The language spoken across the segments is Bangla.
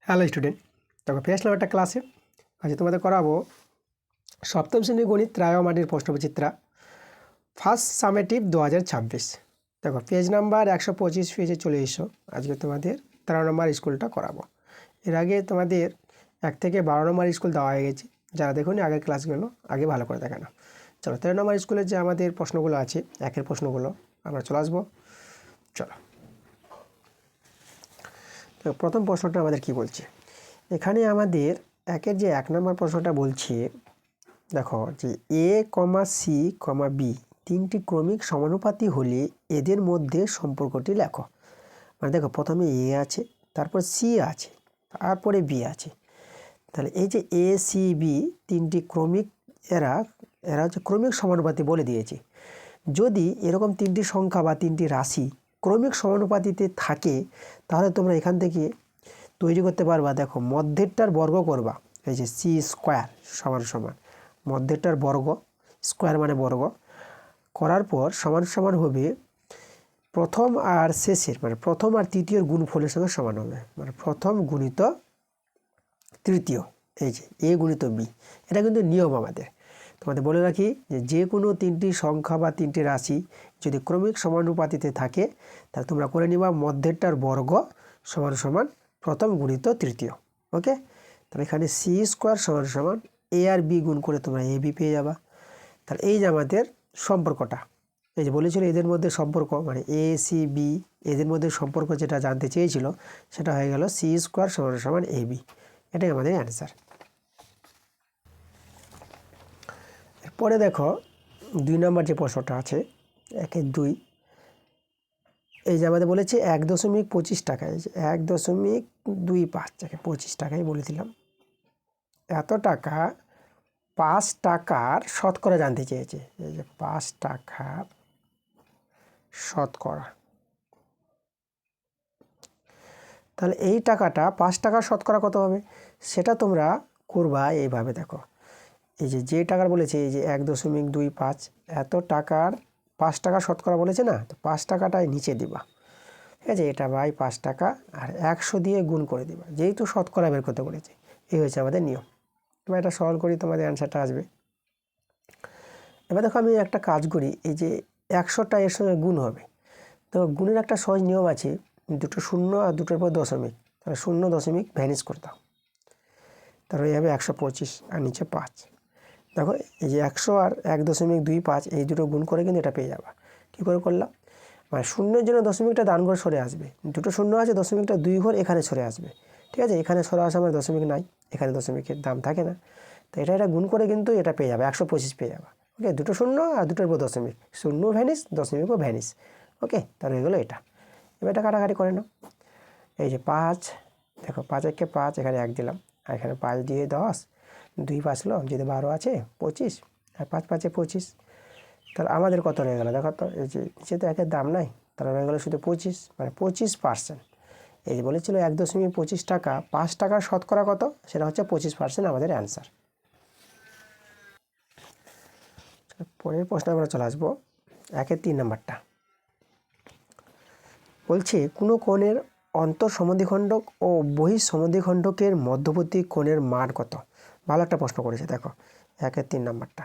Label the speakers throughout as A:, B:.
A: হ্যালো স্টুডেন্ট, দেখো ফের আসলাম একটা ক্লাসে। আজ তোমাদের করাবো সপ্তম শ্রেণীর গণিত ত্রায়মাটির প্রশ্নবিচিত্রা ফার্স্ট সামেটিভ 2026। দেখো পেজ নাম্বার 125 পেজে চলে এসো। আজকে তোমাদের 13 নম্বর স্কুলটা করাবো। এর আগে তোমাদের 1 থেকে 12 নম্বর স্কুল দেওয়া হয়ে গেছে। যারা দেখুন আগের ক্লাসগুলো আগে ভালো করে দেখানো। চলো 13 নম্বর স্কুলের যে আমাদের প্রশ্নগুলো আছে, একের প্রশ্নগুলো আমরা চলে আসবো। চলো, তো প্রথম প্রশ্নটা আমাদের কি বলছে এখানে আমাদের একের যে 1 নম্বর প্রশ্নটা বলছে, দেখো যে এ কমা সি কমা বি তিনটি ক্রমিক সমানুপাতি হলে এদের মধ্যে সম্পর্কটি লেখো। মানে দেখো প্রথমে এ আছে, তারপর সি আছে, তারপরে বি আছে। তাহলে এই যে এ সি বি তিনটি ক্রমিক, এরা হচ্ছে ক্রমিক সমানুপাতি বলে দিয়েছে। যদি এরকম তিনটি সংখ্যা বা তিনটি রাশি ক্রমিক সমানুপাতিতে থাকে তাহলে তোমরা এখান থেকে তৈরি করতে পারবা। দেখো মধ্যেরটার বর্গ করবা, এই যে সি স্কোয়ার সমান সমান মধ্যেরটার বর্গ, স্কোয়ার মানে বর্গ, করার পর সমান সমান হবে প্রথম আর শেষের, মানে প্রথম আর তৃতীয়র গুণফলের সঙ্গে সমান হবে, মানে প্রথম গুণিত তৃতীয়। এই যে এ গুণিত বি, এটা কিন্তু নিয়ম আমাদের। তোমাদের বলে রাখি যে কোনো তিনটি সংখ্যা বা তিনটি রাশি যদি ক্রমিক সমানুপাতিতে থাকে তাহলে তোমরা করে নিবা মধ্যেরটার বর্গ সমান সমান প্রথম গুণিত তৃতীয়। ওকে, তাহলে এখানে সি স্কোয়ার সমান সমান এ আর বি গুণ করে তোমরা এ বি পেয়ে যাবা। তাহলে এই যে আমাদের সম্পর্কটা, এই যে বলেছিল এদের মধ্যে সম্পর্ক, মানে এ সি বি এদের মধ্যে সম্পর্ক যেটা জানতে চেয়েছিল সেটা হয়ে গেল সি স্কোয়ার সমান সমান এ বি। এটাই আমাদের অ্যান্সার। এরপরে দেখো 2 নম্বর যে প্রশ্নটা আছে, 1-2, এই যে আমাদের বলেছে 1.25 টাকায়, 1.25, যাকে 25 টাকায় বলেছিলাম, এত টাকা 5 টাকার শতকরা জানতে চেয়েছে। এই যে 5 টাকার শতকরা, তাহলে এই টাকাটা 5 টাকার শতকরা কত হবে সেটা তোমরা করবা এইভাবে। দেখো এই যে টাকার বলেছে, এই যে 1.25, এত টাকার 5 টাকা শতকরা বলেছে না, তো 5 টাকাটাই নিচে দিবা, ঠিক আছে, এটা বাই 5 টাকা আর 100 দিয়ে গুণ করে দিবা, যেহেতু শতকরা বের করতে বলেছে। এই হচ্ছে আমাদের নিয়ম। তোমরা এটা সলভ করি, তোমাদের অ্যান্সারটা আসবে। এবার দেখো আমি একটা কাজ করি, এই যে 100টা এর সঙ্গে গুণ হবে, তো গুণের একটা সহজ নিয়ম আছে, দুটো শূন্য আর দুটোর পর দশমিক, তাহলে 0 ভ্যানিশ করে দাও, তারপরে হবে 125 আর নিচে 5। দেখো এই যে 100 আর 1.25 এই দুটো গুণ করে কিন্তু এটা পেয়ে যাবা। কী করে করলাম, মানে শূন্যের জন্য দশমিকটা ডান ঘর সরে আসবে, দুটো শূন্য আছে, দশমিকটা 2 ঘর এখানে সরে আসবে, ঠিক আছে, এখানে সরে আসা আমার দশমিক নাই, এখানে দশমিকের দাম থাকে না, তো এটা গুণ করে কিন্তু এটা পেয়ে যাবে, 125 পেয়ে যাবে। ওকে, দুটো শূন্য আর দুটোর পর দশমিক, শূন্য ভ্যানিস দশমিকও ভ্যানিস। ওকে, তাহলে এগুলো এটা। এবার এটা কাটাকাটি করে নাও। এই যে 5, দেখো 5 একে 5, এখানে 1 দিলাম, আর এখানে 5 দিয়ে 10, 2 5 যদি 12 আছে 25, আর 5 5 25, তাহলে আমাদের কত রয়ে গেল দেখো তো, এই যে নিচে তো একের দাম নাই, তাহলে রয়ে গেলো শুধু 25, মানে 25%। এই যে বলেছিল 1.25 টাকা 5 টাকার শতকরা কত, সেটা হচ্ছে 25% আমাদের অ্যান্সার। পরের প্রশ্নে আমরা চলে আসবো 1-3 নম্বরটা। বলছে কোনো কোণের অন্তঃসমদ্বিখণ্ডক ও বহিঃসমদ্বিখণ্ডকের মধ্যবর্তী কোণের মান কত। ভালো একটা প্রশ্ন করেছে, দেখো 1-3 নম্বরটা।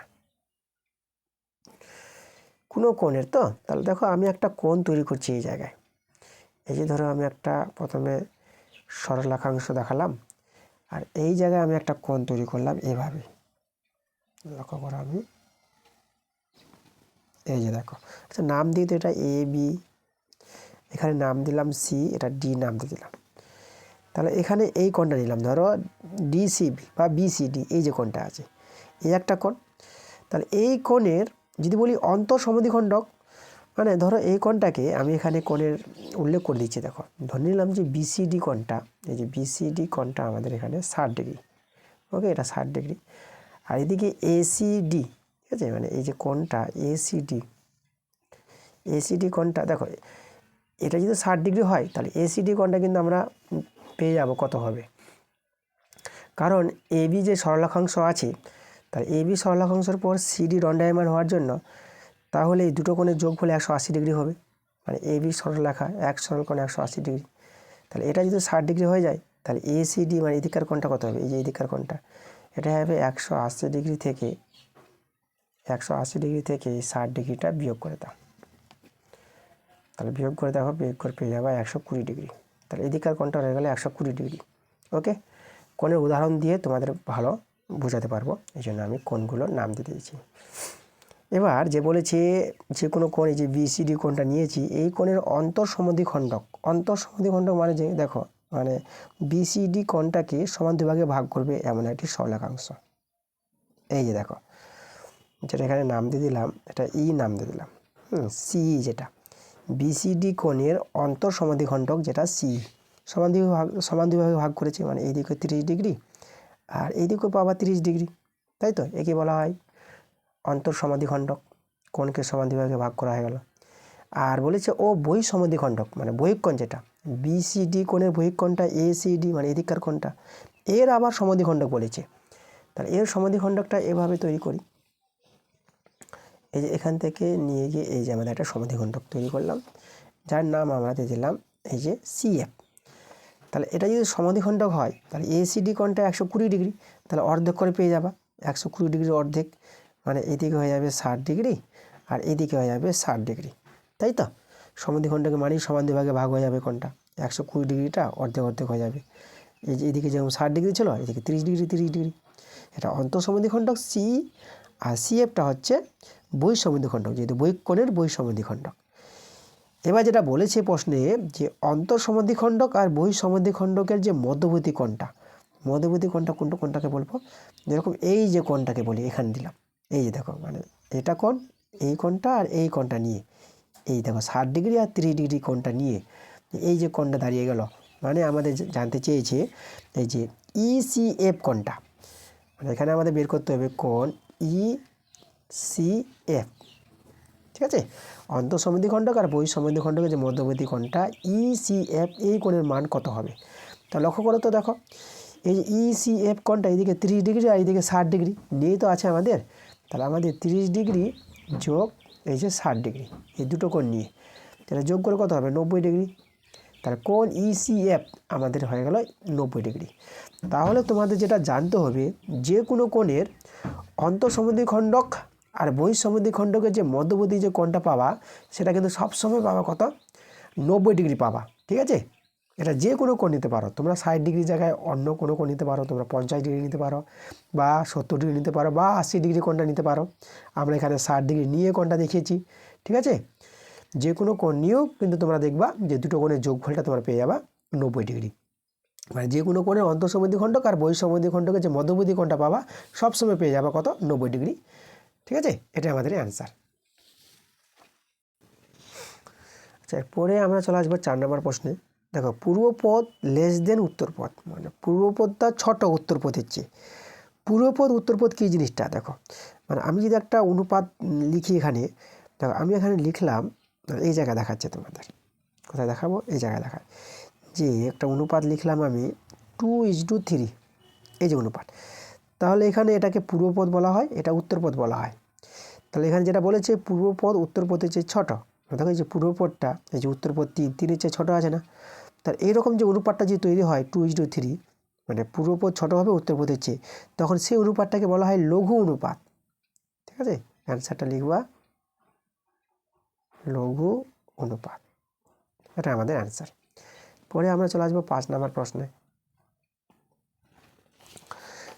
A: কোনো কোণের, তো তাহলে দেখো আমি একটা কোণ তৈরি করছি এই জায়গায়। এই যে ধরো আমি একটা প্রথমে সরলরেখাংশ দেখালাম, আর এই জায়গায় আমি একটা কোণ তৈরি করলাম এভাবে। লক্ষ্য করো, আমি এই যে দেখো, আচ্ছা নাম দিই তো, এটা এ বি, এখানে নাম দিলাম সি, এটা ডি নাম দিয়ে দিলাম। তাহলে এখানে এই কোণটা নিলাম, ধরো ডিসিবি বা বিসিডি, এই যে কোণটা আছে, এই একটা কোণ। তাহলে এই কোণের যদি বলি অন্তঃসমদ্বিখণ্ডক, মানে ধরো এই কোণটাকে আমি এখানে কোণের উল্লেখ করে দিচ্ছি। দেখো ধরে নিলাম যে বিসিডি কোণটা, এই যে বিসিডি কোণটা আমাদের এখানে 60 ডিগ্রি। ওকে, এটা 60 ডিগ্রি। আর এদিকে এসিডি, ঠিক আছে, মানে এই যে কোণটা এসিডি কোণটা, দেখো এটা যদি 60 ডিগ্রি হয় তাহলে এসিডি কোণটা কিন্তু আমরা পেয়ে যাব কত হবে, কারণ এবি যে সরলরেখাংশ আছে, তাহলে এবি সরলরেখাংশের পর সিডি দণ্ডায়মান হওয়ার জন্য তাহলে এই দুটো কোণের যোগফল 180 ডিগ্রি হবে, মানে এবি সরলরেখা এক সরলকোণ 180 ডিগ্রি। তাহলে এটা যদি 60 ডিগ্রি হয়ে যায় তাহলে এসিডি মানে এদিকার কোণটা কত হবে, এই যে এদিকার কোণটা এটা হবে 180 ডিগ্রি থেকে 60 ডিগ্রিটা বিয়োগ করে দাও। তাহলে বিয়োগ করে দেখো, বিয়োগ করে পেয়ে যাবে 120 ডিগ্রি। তাহলে এদিকার কোণটা হয়ে গেলে 120 ডিগ্রি। ওকে, কোণের উদাহরণ দিয়ে তোমাদের ভালো বোঝাতে পারবো, এই জন্য আমি কোণগুলোর নাম দিয়ে দিয়েছি। এবার যে বলেছে যে কোনো কোণ, এই যে বিসিডি কোণটা নিয়েছি, এই কোণের অন্তঃসমদ্বিখণ্ডক মানে যে দেখো মানে বিসিডি কোণটাকে সমান দুভাগে ভাগ করবে এমন একটি সরলরেখাংশ। এই যে দেখো যেটা এখানে নাম দিয়ে দিলাম, এটা ই নাম দিয়ে দিলাম, সি, যেটা বিসিডি কোণের অন্তঃসমদ্বিখণ্ডক যেটা সি সমান দুভাগে ভাগ করেছে, মানে এই দিকে 30 ডিগ্রি আর এই দিকেও পাবা 30 ডিগ্রি, তাই তো, একে বলা হয় অন্তঃসমদ্বিখণ্ডক। কোণকে সমান দুভাগে ভাগ করা হয়ে গেল। আর বলেছে ও বহিঃসমদ্বিখণ্ডক মানে বহিঃকোণ, যেটা বিসিডি কোণের বহিঃকোণটা এসিডি মানে এদিককার কোণটা, এর আবার সমদ্বিখণ্ডক বলেছে। তাহলে এর সমদ্বিখণ্ডকটা এভাবে তৈরি করি, এই যে এখান থেকে নিয়ে গিয়ে এই যে আমাদের একটা সমদ্বিখণ্ডক তৈরি করলাম, যার নাম আমরা দিয়ে দিলাম এই যে সিএফ। তাহলে এটা যদি সমদ্বিখণ্ডক হয় তাহলে এসিডি কোণটা 120 ডিগ্রি, তাহলে অর্ধেক করে পেয়ে যাবা, 120 ডিগ্রির অর্ধেক মানে এদিকে হয়ে যাবে 60 ডিগ্রি আর এদিকে হয়ে যাবে 60 ডিগ্রি, তাই তো। সমদ্বিখণ্ডকে মানেই সমান দুভাগে ভাগ হয়ে যাবে কোণটা, 120 ডিগ্রিটা অর্ধেক অর্ধেক হয়ে যাবে। এই যে এদিকে যেমন 60 ডিগ্রি ছিল, এদিকে 30 ডিগ্রি। এটা অন্তঃসমদ্বিখণ্ডক সি, আর সিএফটা হচ্ছে বহিঃসমদ্বিখণ্ডক, যেহেতু কোণের বহিঃসমদ্বিখণ্ডক। এবার যেটা বলেছে প্রশ্নে যে অন্তঃসমদ্বিখণ্ডক আর বহিঃসমদ্বিখণ্ডকের যে মধ্যবর্তী কোণটা কোনটাকে বলবো, যেরকম এই যে কোণটাকে বলি এখানে দিলাম, এই যে দেখো মানে এটা কোণ, এই কোণটা আর এই কোণটা নিয়ে এই দেখো 60 ডিগ্রি আর 30 ডিগ্রি কোণটা নিয়ে এই যে কোণটা দাঁড়িয়ে গেল, মানে আমাদের জানতে চেয়েছে এই যে ইসিএফ কোণটা, মানে এখানে আমাদের বের করতে হবে কোণ ইসিএফ, ঠিক আছে। অন্তঃসমদ্বিখণ্ডক আর বহিঃসমদ্বিখণ্ডকের যে মধ্যবর্তী কোণটা ইসিএফ, এই কোণের মান কত হবে। তা লক্ষ্য করো তো, দেখো এই যে ইসিএফ কোণটা এইদিকে 30 ডিগ্রি আর এইদিকে 60 ডিগ্রি নিয়েই তো আছে আমাদের। তাহলে আমাদের 30 ডিগ্রি যোগ এই যে 60 ডিগ্রি, এই দুটো কোণ নিয়ে তাহলে যোগ করে কত হবে 90 ডিগ্রি। তাহলে কোণ ইসিএফ আমাদের হয়ে গেল 90 ডিগ্রি। তাহলে তোমাদের যেটা জানতে হবে, যে কোনো কোণের অন্তঃসমদ্বিখণ্ডক আর বহিঃসমদ্বিখণ্ডকের যে মধ্যবর্তী যে কোণটা পাবা, সেটা কিন্তু সবসময় পাবা কত 90 ডিগ্রি পাবা, ঠিক আছে। এটা যে কোনো কোণ নিতে পারো তোমরা, 60 ডিগ্রি জায়গায় অন্য কোনো কোণ নিতে পারো, তোমরা 50 ডিগ্রি নিতে পারো বা 70 ডিগ্রি নিতে পারো বা 80 ডিগ্রি কোণটা নিতে পারো। আমরা এখানে 60 ডিগ্রি নিয়ে কোণটা দেখিয়েছি, ঠিক আছে। যে কোনো কোণ নিয়েও কিন্তু তোমরা দেখবা যে দুটো কোণের যোগফলটা তোমরা পেয়ে যাবা 90 ডিগ্রি। মানে যে কোনো কোণের অন্তঃসমদ্বিখণ্ডক আর বহিঃসমদ্বিখণ্ডকের যে মধ্যবর্তী কোণটা পাবা সবসময় পেয়ে যাবা কত 90 ডিগ্রি, ঠিক আছে। এটা আমাদের অ্যান্সার। আচ্ছা, এরপরে আমরা চলে আসবো 4 নম্বর প্রশ্নে। দেখো, পূর্বপদ লেস দেন উত্তরপদ, মানে পূর্বপদটা ছোট উত্তরপদের চেয়ে। পূর্বপদ উত্তরপদ কী জিনিসটা দেখো, মানে আমি যদি একটা অনুপাত লিখি এখানে, দেখো আমি এখানে লিখলাম, এই জায়গায় দেখাচ্ছে তোমাদের, কোথায় দেখাবো, এই জায়গায় দেখায় যে একটা অনুপাত লিখলাম আমি 2:3, এই যে অনুপাত। তাহলে এখানে এটাকে পূর্বপদ বলা হয়, এটা উত্তরপদ বলা হয়। তাহলে এখানে যেটা বলেছে পূর্বপদ উত্তরপদের চেয়ে ছোট, দেখো এই যে পূর্বপদটা, এই যে উত্তরপদ 3-3-এর চেয়ে ছোটো আছে না। তার এইরকম যে অনুপাতটা যে তৈরি হয় 2:3, মানে পূর্বপদ ছোটো হবে উত্তরপদের চেয়ে, তখন সেই অনুপাতটাকে বলা হয় লঘু অনুপাত, ঠিক আছে। অ্যান্সারটা লিখবা লঘু অনুপাত, এটা আমাদের অ্যান্সার। পরে আমরা চলে আসবো 5 নম্বর প্রশ্নে।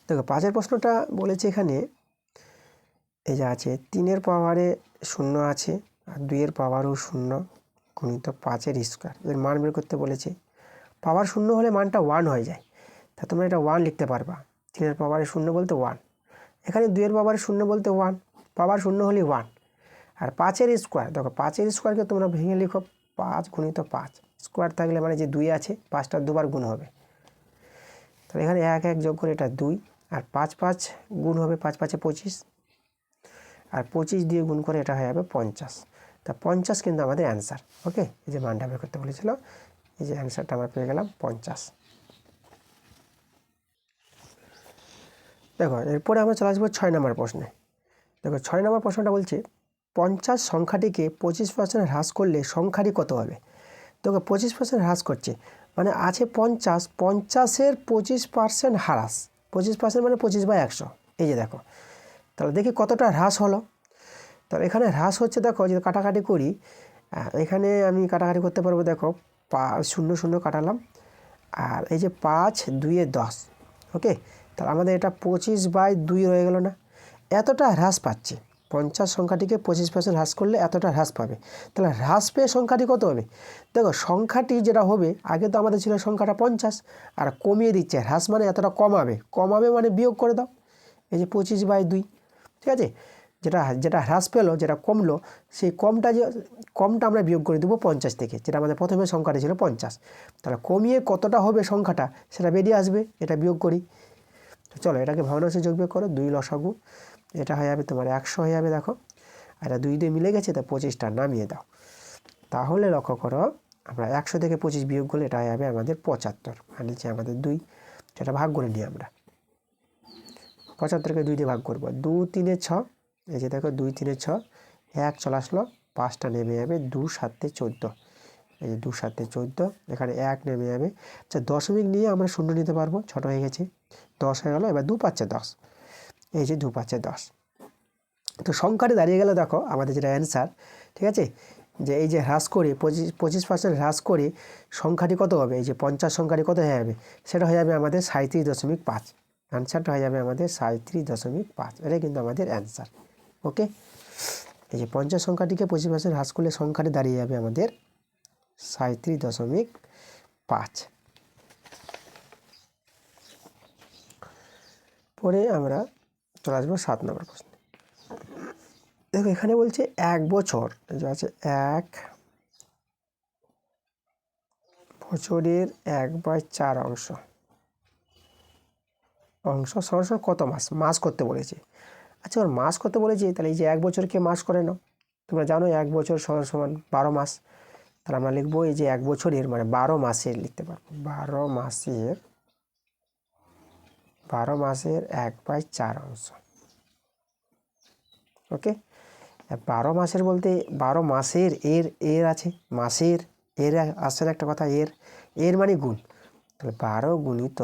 A: দেখো 5-এর প্রশ্নটা বলেছে এখানে এই যে আছে 3-এর পাওয়ারে 0 আছে আর 2-এর পাওয়ারও 0 গুণিত 5-এর স্কোয়ার, এর মান বের করতে বলেছে। পাওয়ার 0 হলে মানটা 1 হয়ে যায়, তা তোমরা এটা 1 লিখতে পারবা। 3-এর পাওয়ারে 0 বলতে 1, এখানে 2-এর পাওয়ারে 0 বলতে 1, পাওয়ার 0 হলে 1। আর 5-এর স্কোয়ার, দেখো 5-এর স্কোয়ারকে তোমরা ভেঙে লিখো 5 গুণিত 5, স্কোয়ার থাকলে মানে যে 2 আছে 5টা দুবার গুণ হবে, তাহলে এখানে 1 যোগ করে এটা 2, আর 5 গুণ হবে 5 25, আর 25 দিয়ে গুণ করে এটা হয়ে যাবে 50। তা 50 কিন্তু আমাদের অ্যান্সার। ওকে, এই যে মানটা বের করতে বলেছিল, এই যে অ্যান্সারটা আমরা পেয়ে গেলাম 50। দেখো এরপরে আমরা চলে আসবো 6 নম্বর প্রশ্নে। দেখো 6 নম্বর প্রশ্নটা বলছে 50 সংখ্যাটিকে 25% হ্রাস করলে সংখ্যাটি কত হবে। দেখো 25% হ্রাস করছে, মানে আছে 50, 50-এর 25% হ্রাস, 25% মানে 25/100। এই যে দেখো, তাহলে দেখি কতটা হ্রাস হলো। তাহলে এখানে হ্রাস হচ্ছে, দেখো যদি কাটাকাটি করি, এখানে আমি কাটাকাটি করতে পারবো। দেখো 0 0 কাটালাম, আর এই যে 5 2 10, ওকে। তাহলে আমাদের এটা 25/2 রয়ে গেল না, এতটা হ্রাস পাচ্ছে। 50 সংখ্যাটিকে 25% হ্রাস করলে এতটা হ্রাস পাবে। তাহলে হ্রাস পেয়ে সংখ্যাটি কত হবে? দেখো সংখ্যাটি যেটা হবে, আগে তো আমাদের ছিল সংখ্যাটা 50, আর কমিয়ে দিচ্ছে। হ্রাস মানে এতটা কমাবে, কমাবে মানে বিয়োগ করে দাও, এই যে 25/2, ঠিক আছে। যেটা যেটা হ্রাস পেলো, যেটা কমলো, সেই কমটা আমরা বিয়োগ করে দেবো 50 থেকে, যেটা আমাদের প্রথমে সংখ্যাটা ছিল 50। তাহলে কমিয়ে কতটা হবে সংখ্যাটা সেটা বেরিয়ে আসবে, এটা বিয়োগ করি। তো চলো এটাকে ভগ্নাংশে যোগ বিয়োগ করো, 2 লসাগু, এটা হয়ে যাবে তোমার 100 হয়ে যাবে। দেখো আর এটা 2 মিলে গেছে, তা 25টা নামিয়ে দাও। তাহলে লক্ষ্য করো, আমরা 100 থেকে 25 বিয়োগ করলে এটা হয়ে যাবে আমাদের 75, আর নিচে আমাদের 2, সেটা ভাগ করে নিই আমরা। 75কে 2 দিয়ে ভাগ করবো, 2 3 6, এই যে দেখো 2 3 6, 1 চলে আসলো, 5টা নেমে যাবে, 2 7 14, এই যে 2 7 14, এখানে 1 নেমে যাবে। আচ্ছা দশমিক নিয়ে আমরা শূন্য নিতে পারবো, ছোটো হয়ে গেছে, 10 হয়ে গেলো। এবার 2 5 10, এই যে 2 5 10। তো সংখ্যাটি দাঁড়িয়ে গেল, দেখো আমাদের যেটা অ্যান্সার, ঠিক আছে। যে এই যে হ্রাস করে 25% হ্রাস করে সংখ্যাটি কত হবে, এই যে 50 সংখ্যাটি কত হয়ে যাবে, সেটা হয়ে যাবে আমাদের 37.5। অ্যান্সারটা হয়ে যাবে আমাদের 37.5, এটাই কিন্তু আমাদের অ্যান্সার, ওকে। এই যে 50 সংখ্যাটিকে 25% হ্রাস করলে সংখ্যাটি দাঁড়িয়ে যাবে আমাদের 37.5। পরে আমরা চলে আসবো 7 নম্বর প্রশ্ন। দেখো এখানে বলছে 1 বছর, যে আছে 1 বছরের 1/4 অংশ সমান কত মাস? মাস করতে বলেছে। আচ্ছা ওর মাস করতে বলেছে, তাহলে এই যে 1 বছরকে মাস করে নাও। তোমরা জানো 1 বছর সমান 12 মাস। তাহলে আমরা লিখবো এই যে 1 বছরের মানে 12 মাসের লিখতে পারবো, 12 মাসের 1/4 অংশ, ওকে। 12 মাসের বলতে 12 মাসের এর আছে, মাসের এর আসছে না একটা কথা, এর মানে গুণ। তাহলে 12 গুণিত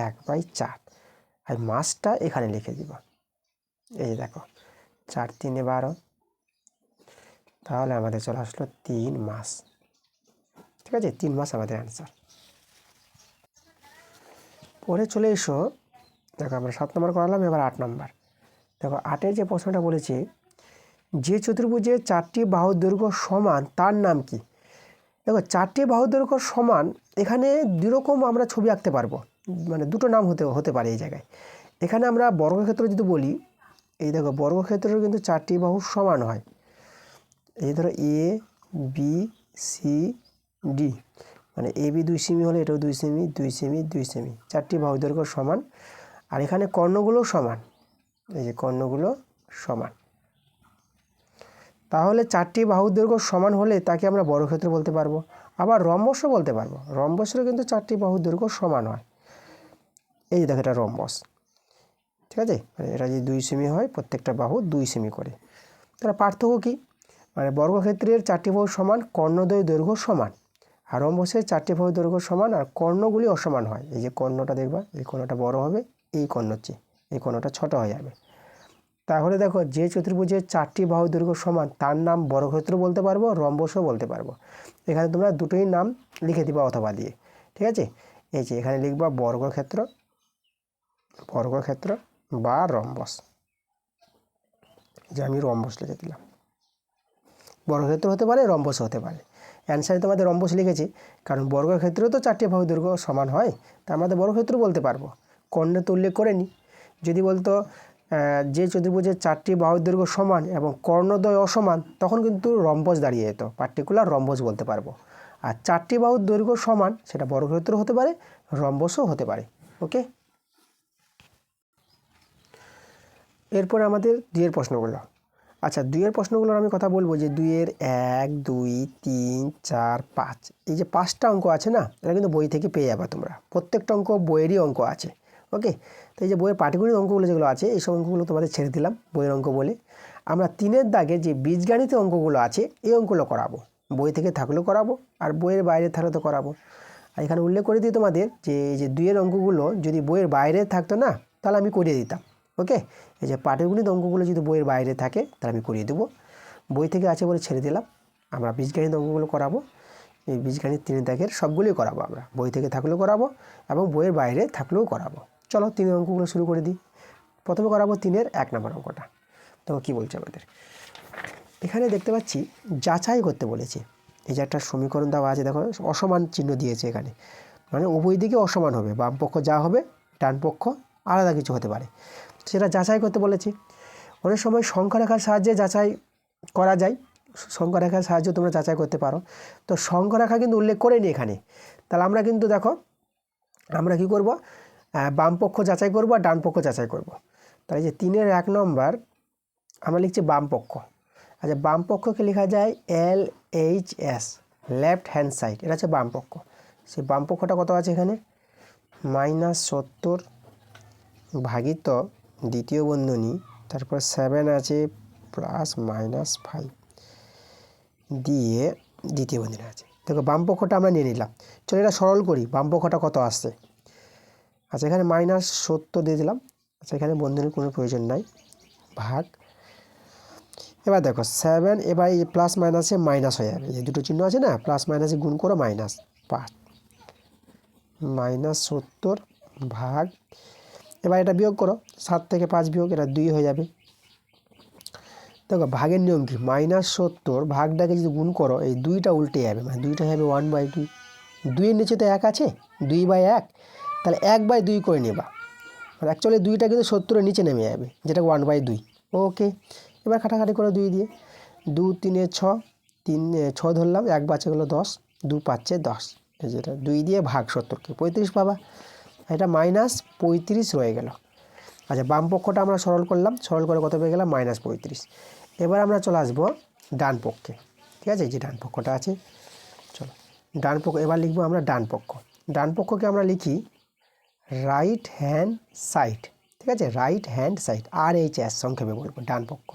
A: 1/4, আর মাসটা এখানে লিখে দিব। এই যে দেখো 4 3 12, তাহলে আমাদের চলে আসলো 3 মাস, ঠিক আছে। 3 মাস আমাদের অ্যান্সার। পরে চলে এসো, দেখো আমরা 7 নম্বর করালাম, এবার 8 নম্বর। দেখো 8-এর যে প্রশ্নটা বলেছে, যে চতুর্ভুজের 4টি বাহুর দৈর্ঘ্য সমান তার নাম কি? দেখো 4টি বাহুর দৈর্ঘ্য সমান, এখানে দুরকম আমরা ছবি আঁকতে পারবো, মানে দুটো নাম হতে পারে এই জায়গায়। এখানে আমরা বর্গক্ষেত্র যদি বলি, এই দেখো বর্গক্ষেত্রের কিন্তু 4টি বাহু সমান হয়। এই ধরো এ বি সি ডি, মানে এ বি 2 সেমি হলে এটাও 2 সেমি 2 সেমি 2 সেমি, 4টি বাহু দৈর্ঘ্য সমান। আর এখানে কর্ণগুলো সমান, এই যে কর্ণগুলো সমান। তাহলে 4টি বাহুর দৈর্ঘ্য সমান হলে তাকে আমরা বর্গক্ষেত্র বলতে পারবো। আবার রম্বসও বলতে পারবো, রম্বসেরও কিন্তু 4টি বাহুর দৈর্ঘ্য সমান হয়। এই যে দেখো এটা রম্বস, ঠিক আছে। মানে এটা যদি 2 সেমি হয়, প্রত্যেকটা বাহু 2 সেমি করে। তাহলে পার্থক্য কী? মানে বর্গক্ষেত্রের 4টি বাহু সমান, কর্ণদ্বয় দৈর্ঘ্য সমান। আর রম্বসের 4টি বাহুর দৈর্ঘ্য সমান আর কর্ণগুলি অসমান হয়। এই যে কর্ণটা দেখবা, এই কর্ণটা বড় হবে, এই কর্ণর চেয়ে এই কর্ণটা ছোট হয়ে যাবে। তাহলে দেখো যে চতুর্ভুজের 4টি বাহুর দৈর্ঘ্য সমান তার নাম বর্গক্ষেত্র বলতে পারবো, রম্বসও বলতে পারবো। এখানে তোমরা দুটোই নাম লিখে দিবা অথবা দিয়ে, ঠিক আছে। এই যে এখানে লিখবা বর্গক্ষেত্র বা রম্বস, যে আমি রম্বস লিখে দিলাম। বর্গক্ষেত্র হতে পারে, রম্বস হতে পারে। অ্যান্সারে তোমাদের রম্বস লিখেছি, কারণ বর্গক্ষেত্রেও তো 4টি বাহুর দৈর্ঘ্য সমান হয়, তা আমাদের বর্গক্ষেত্র বলতে পারবো। কর্ণে তো উল্লেখ করে নি। যদি বলতো যে চতুর্ভুজের 4টি বাহুর দৈর্ঘ্য সমান এবং কর্ণদ্বয় অসমান, তখন কিন্তু রম্বস দাঁড়িয়ে যেত, পার্টিকুলার রম্বস বলতে পারবো। আর 4টি বাহুর দৈর্ঘ্য সমান, সেটা বর্গক্ষেত্র হতে পারে, রম্বসও হতে পারে, ওকে। এরপরে আমাদের 2-এর প্রশ্নগুলো। আচ্ছা 2-এর প্রশ্নগুলোর আমি কথা বলবো, যে 2-এর 1 2 3 4 5, এই যে 5টা অঙ্ক আছে না, এটা কিন্তু বই থেকে পেয়ে যাবে তোমরা। প্রত্যেকটা অঙ্ক বইয়েরই অঙ্ক আছে, ওকে। তো এই যে বইয়ের পাটিগণিত অঙ্কগুলো যেগুলো আছে, এই সব অঙ্কগুলো তোমাদের ছেড়ে দিলাম বইয়ের অঙ্ক বলে। আমরা 3-এর দাগে যে বীজগণিতের অঙ্কগুলো আছে, এই অঙ্কগুলো করাবো। বই থেকে থাকলেও করাবো, আর বইয়ের বাইরে থাকলে তো করাবো। আর এখানে উল্লেখ করে দিই তোমাদের যে এই যে 2 এর অঙ্কগুলো যদি বইয়ের বাইরে থাকতো না তাহলে আমি করিয়ে দিতাম। ওকে, এই যে পাটিগণিত অঙ্কগুলো যদি বইয়ের বাইরে থাকে তাহলে আমি করিয়ে দেবো। বই থেকে আছে বলে ছেড়ে দিলাম। আমরা বীজগণিত অঙ্কগুলো করাবো, এই বীজগণিত 3 দাগের সবগুলোই করাবো, আমরা বই থেকে থাকলেও করাবো এবং বইয়ের বাইরে থাকলেও করাবো। চলো 3 অঙ্কগুলো শুরু করে দিই। প্রথমে করাবো 3-এর 1 নম্বর অঙ্কটা। তো কী বলছে আমাদের এখানে দেখতে পাচ্ছি যাচাই করতে বলেছে। এই যে একটা সমীকরণ দেওয়া আছে, দেখো অসমান চিহ্ন দিয়েছে এখানে, মানে উভয় দিকে অসমান হবে, বাম পক্ষ যা হবে ডান পক্ষ আলাদা কিছু হতে পারে, সেটা যাচাই করতে বলেছি। অনেক সময় সংখ্যা রেখার সাহায্যে যাচাই করা যায়, সংখ্যা রেখার সাহায্যে তোমরা যাচাই করতে পারো। তো সংখ্যা রেখা কিন্তু উল্লেখ করেনি এখানে, তাহলে আমরা কিন্তু দেখো আমরা কি করব, বাম পক্ষ যাচাই করব আর ডান পক্ষ যাচাই করব। তাহলে যে 3-এর 1 নম্বর আমরা লিখছি বাম পক্ষ। আচ্ছা, বাম পক্ষকে লেখা যায় LHS, লেফট হ্যান্ড সাইড, এটা হচ্ছে বাম পক্ষ। সেই বাম পক্ষটা কত আছে এখানে, -70 ভাগিত দ্বিতীয় বন্ধনী, তারপর 7 আছে +-5 দিয়ে দ্বিতীয় বন্ধনী আছে। দেখো বাম পক্ষটা আমরা নিয়ে নিলাম। চলো এটা সরল করি, বাম পক্ষটা কত আসছে। আচ্ছা, এখানে -70 দিয়ে দিলাম। আচ্ছা, এখানে বন্ধনীর কোনো প্রয়োজন নাই, ভাগ। এবার দেখো 7, এবার এই প্লাস মাইনাসে মাইনাস হয়ে যাবে, এই দুটো চিহ্ন আছে না, প্লাস মাইনাসে গুণ করো, -5 -70 ভাগ, এবার এটা বিয়োগ করো, 7 থেকে 5 বিয়োগ, এটা 2 হয়ে যাবে। দেখো ভাগের নিয়ম কি, -70 ভাগটাকে যদি গুণ করো এই 2টা উল্টে যাবে, মানে 2টা হবে 1/2। 2-এর নিচে তো 1 আছে, 2/1, তাহলে 1/2 করে নেবা। আর অ্যাকচুয়ালি 2টা কিন্তু 70-এর নিচে নেমে যাবে, যেটা 1/2। ওকে, এবার কাটাকাটি করে 2 দিয়ে, 2 3 6, 3 6 ধরলাম, 1 বাঁচে গেলো 10, 2 5 10, এই যেটা 2 দিয়ে ভাগ 70কে 35 পাবা, এটা -35 রয়ে গেল। আচ্ছা, বাম পক্ষটা আমরা সরল করলাম, সরল করে কত পেয়ে গেলাম, -35। এবার আমরা চলে আসবো ডান পক্ষে, ঠিক আছে, যে ডান পক্ষটা আছে। চলো ডান পক্ষ এবার লিখবো আমরা ডান পক্ষ। ডান পক্ষকে আমরা লিখি রাইট হ্যান্ড সাইড, ঠিক আছে, রাইট হ্যান্ড সাইড, RHS সংক্ষেপে বলবো, ডান পক্ষ।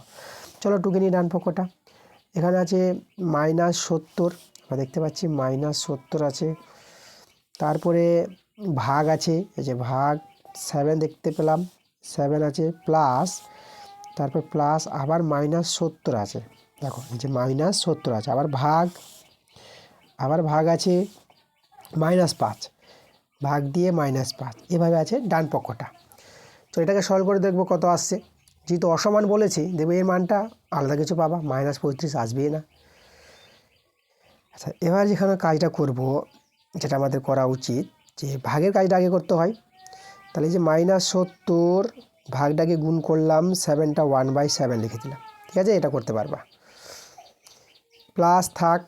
A: চলো টুকে নিই ডান পক্ষটা। এখানে আছে -70, আমরা দেখতে পাচ্ছি -70 আছে, তারপরে ভাগ আছে, এই যে ভাগ 7 দেখতে পেলাম, 7 আছে, প্লাস, তারপর প্লাস আবার -70 আছে, দেখো এই যে -70 আছে, আবার ভাগ আছে -5, ভাগ দিয়ে -5, এভাবে আছে ডান পক্ষটা। তো এটাকে সলভ করে দেখবো কত আসছে। যেহেতু অসমান বলেছি, দেখবে এর মানটা আলাদা কিছু পাবা, -35 আসবেই না। আচ্ছা, এবার যেখানে কাজটা করব, যেটা আমাদের করা উচিত, যে ভাগের কাজটা আগে করতে হয়। তাহলে যে -70 ভাগটাকে গুণ করলাম, 7টা 1/7 লিখে দিলাম, ঠিক আছে, এটা করতে পারবা। প্লাস থাক,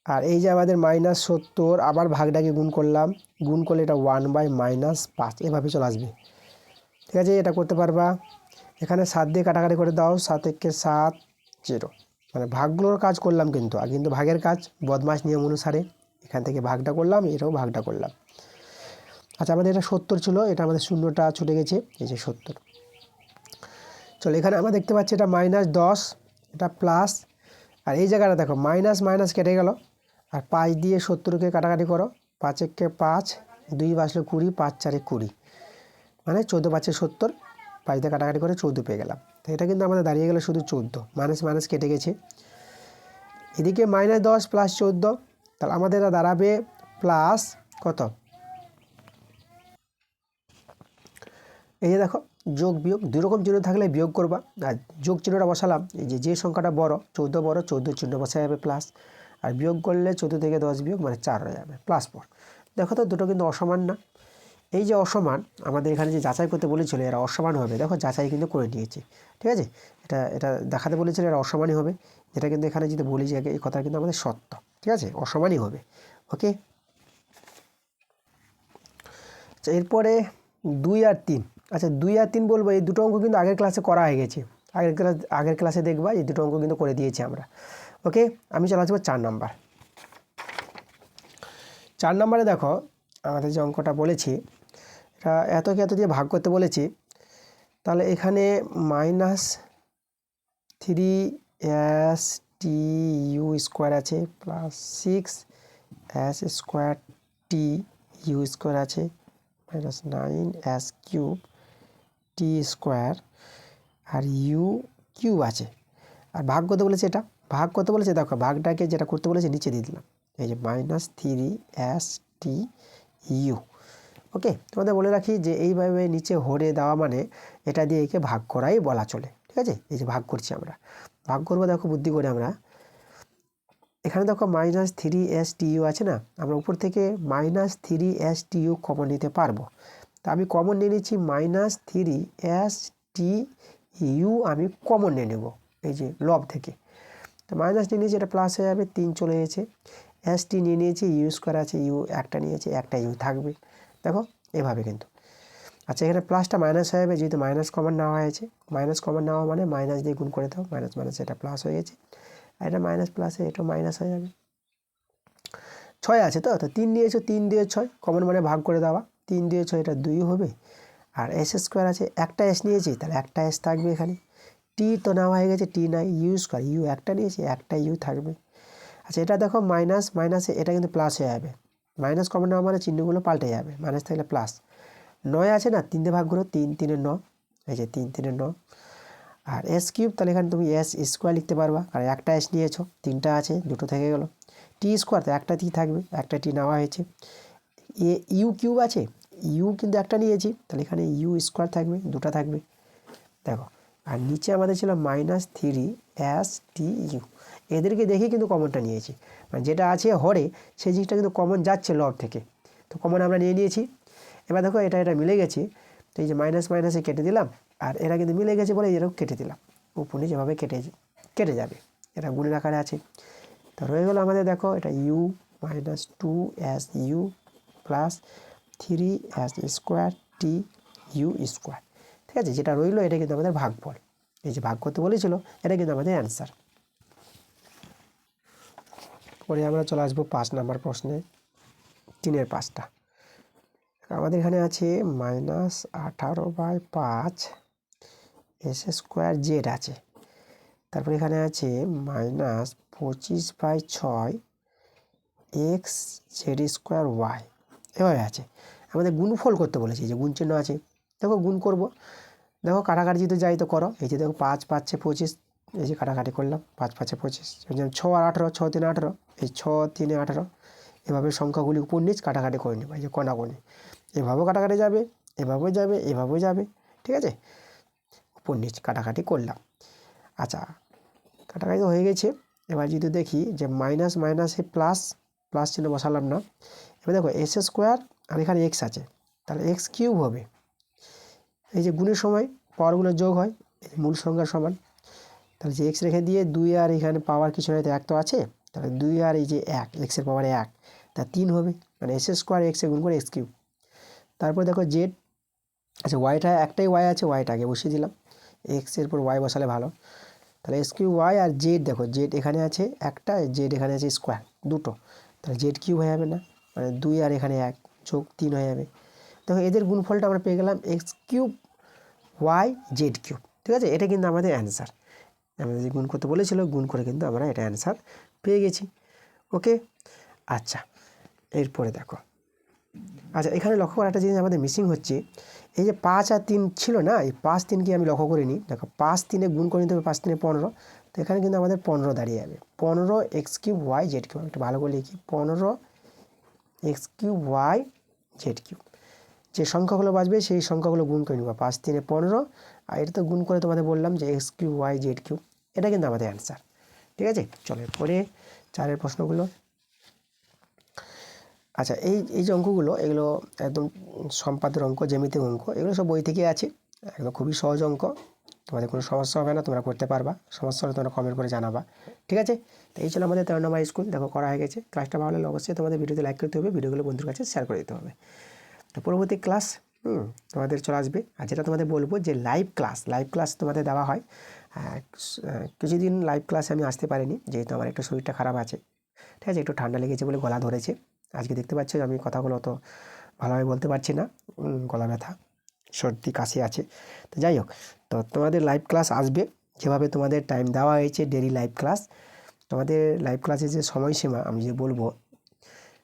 A: আর এই যে আমাদের -70 আবার ভাগটাকে গুণ করলাম, গুণ করলে এটা 1/-5, এভাবে চলে আসবে, ঠিক আছে, এটা করতে পারবা। এখানে 7 দিয়ে কাটাকাটি করে দাও, 7 একে 7 0, মানে ভাগগুলোর কাজ করলাম কিন্তু, আর কিন্তু ভাগের কাজ বদমাশ নিয়ম অনুসারে এখান থেকে ভাগটা করলাম, এটাও ভাগটা করলাম। আচ্ছা, আমাদের এটা 70 ছিল, এটা আমাদের শূন্যটা ছুটে গেছে, এই যে 70। চলো এখানে আমরা দেখতে পাচ্ছি এটা -10, এটা প্লাস, আর এই জায়গাটা দেখো মাইনাস মাইনাস কেটে গেল, আর 5 দিয়ে 70কে কাটাকাটি করো, 5 একে 5, 2 বাঁচলো 20, 5 4 20, মানে 14 5 70, 5 দিয়ে কাটাকাটি করে 14 পেয়ে গেলাম। তো এটা কিন্তু আমাদের দাঁড়িয়ে গেল শুধু 14, মাইনাস মাইনাস কেটে গেছে। এদিকে -10 প্লাস 14, তাহলে আমাদের এটা দাঁড়াবে প্লাস কত, এই যে দেখো যোগ বিয়োগ দুই রকম চিহ্ন থাকলে বিয়োগ করবা, আর যোগ চিহ্নটা বসালাম, এই যে সংখ্যাটা বড় 14 বড়, 14 চিহ্ন বসা যাবে প্লাস, আর বিয়োগ করলে 14 থেকে 10 বিয়োগ মানে 4 হয়ে যাবে, +4। দেখো তো দুটো কিন্তু অসমান না। এই যে অসমান, আমাদের এখানে যে যাচাই করতে বলেছিল এরা অসমান হবে, দেখো যাচাই কিন্তু করে নিয়েছি, ঠিক আছে, এটা দেখাতে বলেছিল এরা অসমানই হবে, যেটা কিন্তু এখানে যদি বলি যে এই কথা কিন্তু আমাদের সত্য, ঠিক আছে, অসমানই হবে। ওকে, আচ্ছা এরপরে 2 আর 3, আচ্ছা 2 আর 3 বলবো, এই দুটো অঙ্ক কিন্তু আগের ক্লাসে করা হয়ে গেছে, আগের ক্লাসে দেখবা এই দুটো অঙ্ক কিন্তু করে দিয়েছি আমরা। ওকে, আমি চলে আসবো 4 নাম্বার। 4 নাম্বারে দেখো আমাদের যে অঙ্কটা বলেছি, এটা এতকে এত দিয়ে ভাগ করতে বলেছি, তাহলে এখানে -3 STU² আছে, +6 S² টি ইউ স্কোয়ার আছে -9s³ টি স্কোয়ার আর ইউ কিউব আছে। আর ভাগ কত বলেছে, এটা ভাগ কত বলেছে দেখো, ভাগটাকে যেটা করতে বলেছে নিচে দিয়ে দিলাম, এই যে -3s/t/u। ওকে, তোমাদের বলে রাখি যে এইভাবে নিচে হরে দেওয়া মানে এটা দিয়ে একে ভাগ করাই বলা চলে। ঠিক আছে, এই যে ভাগ করছি আমরা, ভাগ করবো দেখো বুদ্ধি করে আমরা। এখানে দেখো -3s/tu আছে না, আমরা উপর থেকে -3s/tu কমন নিতে পারবো। তা আমি কমন নিয়ে নিচ্ছি -3s/tu আমি কমন নিয়ে নেব এই যে লব থেকে। তো মাইনাস নিয়ে নিয়েছি, এটা প্লাস হয়ে যাবে, 3 চলে গেছে। এস/টি নিয়ে নিয়েছি, ইউ স্কোয়ার আছে, ইউ একটা নিয়েছি, একটা ইউ থাকবে। দেখো এভাবে কিন্তু। আচ্ছা, এখানে প্লাসটা মাইনাস হয়ে যাবে যেহেতু মাইনাস কমন নেওয়া হয়েছে। মাইনাস কমন নেওয়া মানে মাইনাস দিয়ে গুণ করে দাও, মাইনাস মাইনাস এটা প্লাস হয়ে গেছে, আর এটা মাইনাস প্লাসে এটাও মাইনাস হয়ে যাবে। 6 আছে তো 3 নিয়েছো, 3 দিয়ে 6 কমন মানে ভাগ করে দেওয়া, 3 দিয়ে 6 এটা 2 হবে। আর এস স্কোয়ার আছে, একটা এস নিয়েছি তাহলে একটা এস থাকবে এখানে। টি তো নেওয়া হয়ে গেছে, টি নাই, ইউ স্কোয়ার, ইউ একটা নিয়েছি, একটা ইউ থাকবে। আচ্ছা, এটা দেখো মাইনাস মাইনাসে এটা কিন্তু প্লাস হয়ে যাবে, মাইনাস কমন নেওয়া মানে চিহ্নগুলো পাল্টে যাবে, মাইনাস থাকলে প্লাস। 9 আছে না, 3 দিয়ে ভাগ করো, 3 3 9, এই যে 3 3 9। আর s³ তাহলে এখানে তুমি এস স্কোয়ার লিখতে পারবা, আর একটা এস নিয়েছো, 3টা আছে, 2টো থেকে গেল। টি স্কোয়ার তো একটা টি থাকবে, একটা টি নেওয়া হয়েছে। ইউ কিউব আছে, ইউ কিন্তু একটা নিয়েছি, তাহলে এখানে ইউ স্কোয়ার থাকবে, 2টা থাকবে। দেখো, আর নিচে আমাদের ছিল -3s/tu, এদেরকে দেখে কিন্তু কমনটা নিয়েছি, মানে যেটা আছে হরে সেই জিনিসটা কিন্তু কমন যাচ্ছে লব থেকে, তো কমন আমরা নিয়ে নিয়েছি। এবার দেখো এটা এটা মিলে গেছে, তো এই যে মাইনাস মাইনাসে কেটে দিলাম, আর এরা কিন্তু মিলে গেছে বলে এরকম কেটে দিলাম, উপরে যেভাবে কেটে যাবে, এটা গুণের আকারে আছে। তো রয়ে গেলো আমাদের দেখো এটা ইউ -2su প্লাস 3s²tu²। ঠিক আছে, যেটা রইলো এটা কিন্তু আমাদের ভাগফল, এই যে ভাগ করতে বলেছিল এটা কিন্তু আমাদের অ্যান্সার। পরে আমরা চলে আসবো 5 নাম্বার প্রশ্নে, 3-এর 5টা। আমাদের এখানে আছে -18/5 s² z আছে, তারপর এখানে আছে -25/6 x(z²y) এভাবে আছে। আমাদের গুণফল করতে বলেছে, এই যে গুণ চিহ্ন আছে, দেখো গুণ করব। দেখো কাটাকাটি যদি যাই তো করো, এই যে দেখো 5 5 25, এই যে কাটাকাটি করলাম, 5 5 25, 6 আর 18, 6 3 18, এই 6 3 18, এভাবে সংখ্যাগুলি উপর নিচ কাটাকাটি করে নেব, এই যে কোণাকুণি এভাবেও কাটাকাটি যাবে, এভাবেও যাবে, এভাবেও যাবে। ঠিক আছে, উপর নিচ কাটাকাটি করলাম। আচ্ছা, কাটাকাটি হয়ে গেছে। এবার যদি দেখি যে মাইনাস মাইনাসে প্লাস, প্লাস চিহ্ন বসালাম না। এবার দেখো s² আর এখানে x আছে, তাহলে x³ হবে। এই যে গুণের সময় পাওয়ারগুলো যোগ হয়, মূল সংখ্যার সমান, তাহলে যে এক্স রেখে দিয়ে 2 আর এখানে পাওয়ার কিছু নয়, তো 1 তো আছে, তাহলে 2 আর এই যে 1, এক্সের পাওয়ার 1, তা 3 হবে, মানে s² x গুণ করে x³। তারপর দেখো জেড, আচ্ছা ওয়াইটা একটাই ওয়াই আছে, ওয়াইটা আগে বসিয়ে দিলাম, এক্সের পর ওয়াই বসালে ভালো। তাহলে s³ আর জেড, দেখো জেড এখানে আছে একটা, জেড এখানে আছে স্কোয়ার, দুটো, তাহলে z³ হয়ে যাবে না, মানে 2 আর এখানে 1 যোগ 3 হয়ে যাবে। দেখো এদের গুণফলটা আমরা পেয়ে গেলাম x³ y z³। ঠিক আছে, এটা কিন্তু আমাদের অ্যান্সার, আমাদের যে গুণ করতে বলেছিল গুণ করে কিন্তু আমরা এটা অ্যান্সার পেয়ে গেছি। ওকে, আচ্ছা এরপরে দেখো, আচ্ছা এখানে লক্ষ্য করা একটা জিনিস আমাদের মিসিং হচ্ছে, এই যে 5 আর 3 ছিল না, এই 5 3কে আমি লক্ষ্য করে নিই। দেখো 5 3-এ গুণ করে নিতে হবে, 5 3-এ 15, তো এখানে কিন্তু আমাদের 15 দাঁড়িয়ে যাবে, 15 x³ y z³। একটু ভালো করে লিখি, 15 x³ y z³। যে সংখ্যাগুলো বাঁচবে সেই সংখ্যাগুলো গুণ করে নেব, 5 3-এ 15, আর এটা তো গুণ করে তোমাদের বললাম যে x³ y z³, এটা কিন্তু আমাদের অ্যান্সার। ঠিক আছে, চলো পরে 4-এর প্রশ্নগুলো। আচ্ছা, এই যে অঙ্কগুলো, এগুলো একদম সম্পাদ্যের অঙ্ক, জ্যামিতিক অঙ্ক, এগুলো সব বই থেকে আছে, একদম খুবই সহজ অঙ্ক, তোমাদের কোনো সমস্যা হবে না, তোমরা করতে পারবা। সমস্যা হলে তোমরা কমেন্ট করে জানাবা। ঠিক আছে, তো এই ছিল আমাদের 13 নম্বর স্কুল, দেখো করা হয়ে গেছে। ক্লাসটা ভালো লাগলে অবশ্যই তোমাদের ভিডিওতে লাইক করতে হবে, ভিডিওগুলো বন্ধুর কাছে শেয়ার করে দিতে হবে। তো পরবর্তী ক্লাস তোমাদের চলে আসবে। আর যেটা তোমাদের বলবো যে লাইভ ক্লাস তোমাদের দেওয়া হয়। কিছুদিন লাইভ ক্লাসে আমি আসতে পারিনি, যেহেতু আমার একটু শরীরটা খারাপ আছে। ঠিক আছে, একটু ঠান্ডা লেগেছে বলে গলা ধরেছে। আজকে দেখতে পাচ্ছ আমি কথাগুলো অত ভালোভাবে বলতে পারছি না, গলা ব্যথা, সর্দি কাশি আছে। তো যাই হোক, তো তোমাদের লাইভ ক্লাস আসবে, যেভাবে তোমাদের টাইম দেওয়া হয়েছে ডেইলি লাইভ ক্লাস। তোমাদের লাইভ ক্লাসের যে সময়সীমা আমি যে বলবো,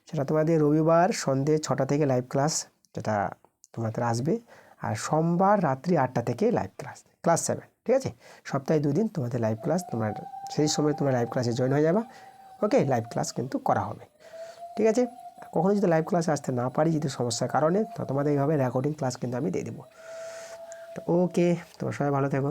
A: সেটা তোমাদের রবিবার সন্ধ্যে 6টা থেকে লাইভ ক্লাস যেটা তোমাদের আসবে, আর সোমবার রাত্রি 8টা থেকে লাইভ ক্লাস 7, ঠিক আছে? সপ্তাহে 2 দিন তোমাদের লাইভ ক্লাস, তোমার সেই সময় তোমরা লাইভ ক্লাসে জয়েন হয়ে যাবা। ওকে, লাইভ ক্লাস কিন্তু করা হবে, ঠিক আছে? কখনো যদি লাইভ ক্লাসে আসতে না পারি যদি সমস্যার কারণে, তো তোমাদের এইভাবে রেকর্ডিং ক্লাস কিন্তু আমি দিয়ে দেবো। তো ওকে, তোমরা সবাই ভালো থেকো।